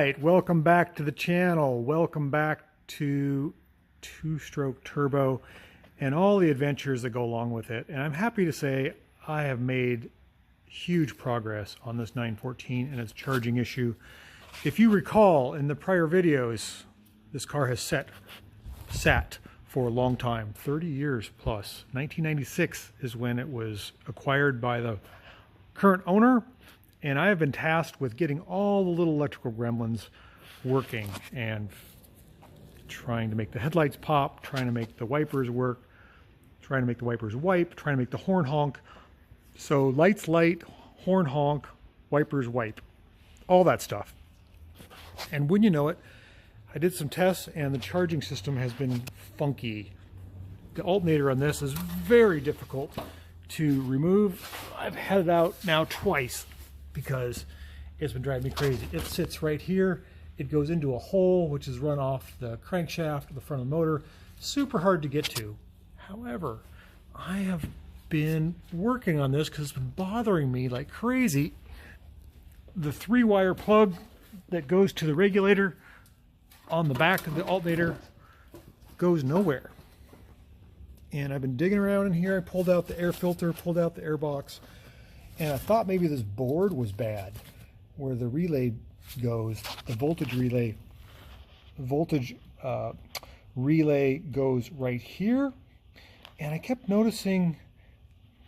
right, welcome back to the channel. Welcome back to two-stroke turbo and all the adventures that go along with it. And I'm happy to say I have made huge progress on this 914 and its charging issue. If you recall in the prior videos, this car has sat for a long time, 30 years plus. 1996 is when it was acquired by the current owner, and I have been tasked with getting all the little electrical gremlins working and trying to make the headlights pop, trying to make the wipers work, trying to make the wipers wipe, trying to make the horn honk. So lights light, horn honk, wipers wipe, all that stuff. And wouldn't you know it, I did some tests and the charging system has been funky. The alternator on this is very difficult to remove. I've had it out now twice because it's been driving me crazy. It sits right here. It goes into a hole which is run off the crankshaft of the front of the motor. Super hard to get to. However, I have been working on this because it's been bothering me like crazy. The 3-wire plug that goes to the regulator on the back of the alternator goes nowhere. And I've been digging around in here. I pulled out the air filter, pulled out the air box, and I thought maybe this board was bad where the relay goes, the voltage relay goes right here. And I kept noticing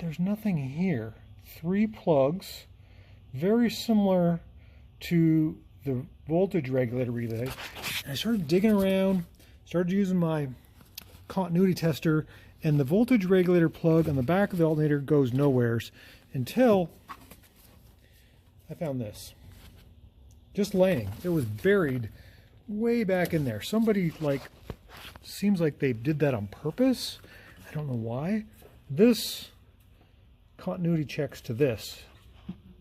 there's nothing here. 3 plugs, very similar to the voltage regulator relay. And I started digging around, started using my continuity tester, and the voltage regulator plug on the back of the alternator goes nowheres until I found this. Just laying. It was buried way back in there. Somebody, seems like they did that on purpose. I don't know why. This continuity checks to this.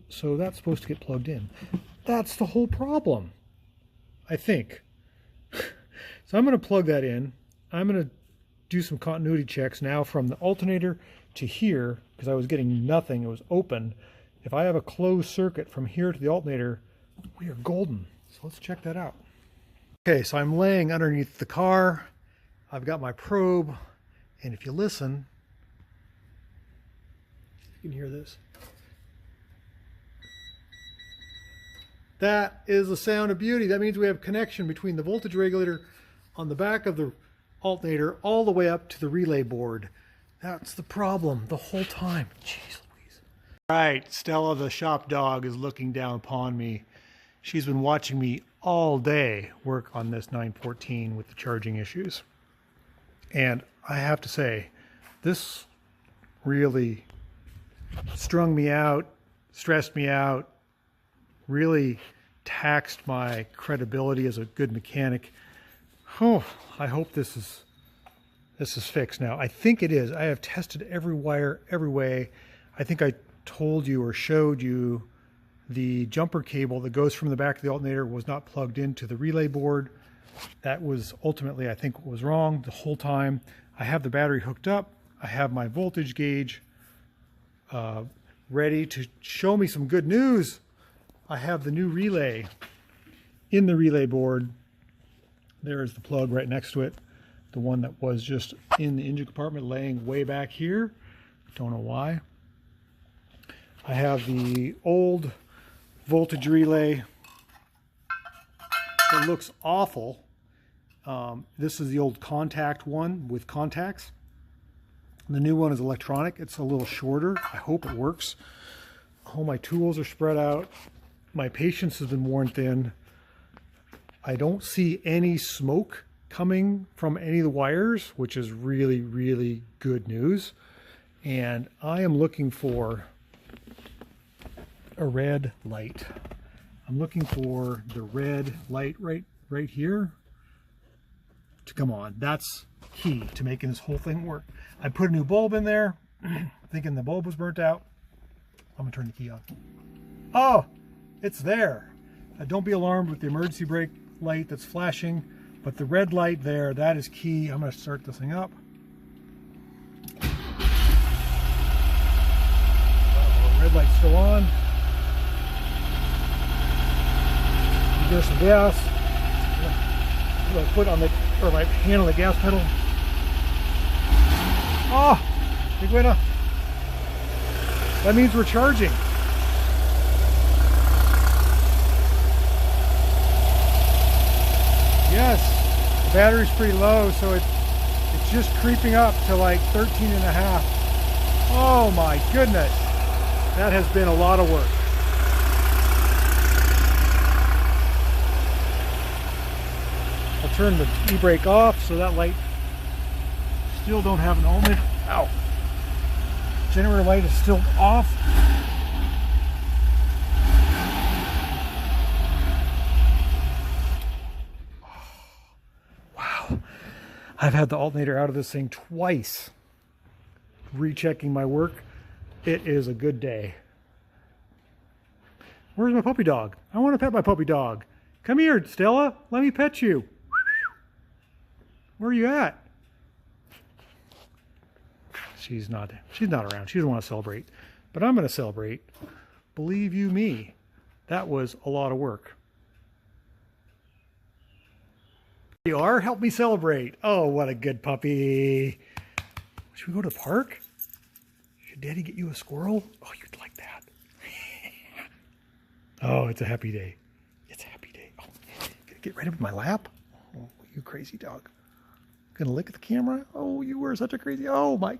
So that's supposed to get plugged in. That's the whole problem, I think. So I'm going to plug that in. I'm going to do some continuity checks now from the alternator to here because I was getting nothing. It was open. If I have a closed circuit from here to the alternator, we are golden. So let's check that out. Okay, so I'm laying underneath the car. I've got my probe, and if you listen, you can hear this. That is the sound of beauty. That means we have connection between the voltage regulator on the back of the alternator all the way up to the relay board. That's the problem the whole time. Jeez Louise. All right, Stella the shop dog is looking down upon me. She's been watching me all day work on this 914 with the charging issues. And I have to say, this really strung me out, stressed me out, really taxed my credibility as a good mechanic. Oh, I hope this is fixed now. I think it is. I have tested every wire, every way. I think I told you or showed you the jumper cable that goes from the back of the alternator was not plugged into the relay board. That was ultimately, I think, what was wrong the whole time. I have the battery hooked up. I have my voltage gauge ready to show me some good news. I have the new relay in the relay board. There's the plug right next to it. The one that was just in the engine compartment laying way back here. Don't know why. I have the old voltage relay. It looks awful. This is the old contact one with contacts. The new one is electronic. It's a little shorter. I hope it works. All my tools are spread out. My patience has been worn thin. I don't see any smoke coming from any of the wires, which is really, really good news. And I am looking for a red light. I'm looking for the red light right here to come on. That's key to making this whole thing work. I put a new bulb in there, thinking the bulb was burnt out. I'm gonna turn the key on. Oh, it's there. Don't be alarmed with the emergency brake light that's flashing, but the red light there, that is key. I'm gonna start this thing up. Red light's still on. there's some gas. Put my foot on the, or my hand on the gas pedal. Oh, big winner. That means we're charging. Yes, the battery's pretty low, so it's just creeping up to like 13 and a half. Oh my goodness. That has been a lot of work. I'll turn the e-brake off so that light still don't have an element. Ow. Generator light is still off. Wow. I've had the alternator out of this thing twice. Rechecking my work. It is a good day. Where's my puppy dog? I want to pet my puppy dog. Come here, Stella. Let me pet you. Where are you at? She's not around. She doesn't want to celebrate. But I'm going to celebrate. Believe you me, that was a lot of work. You are? Help me celebrate. Oh, what a good puppy. Should we go to the park? Should Daddy get you a squirrel? Oh, you'd like that. Oh, it's a happy day. It's a happy day. Oh, get right up in my lap. Oh, you crazy dog. Gonna lick at the camera? Oh, you were such a crazy. Oh my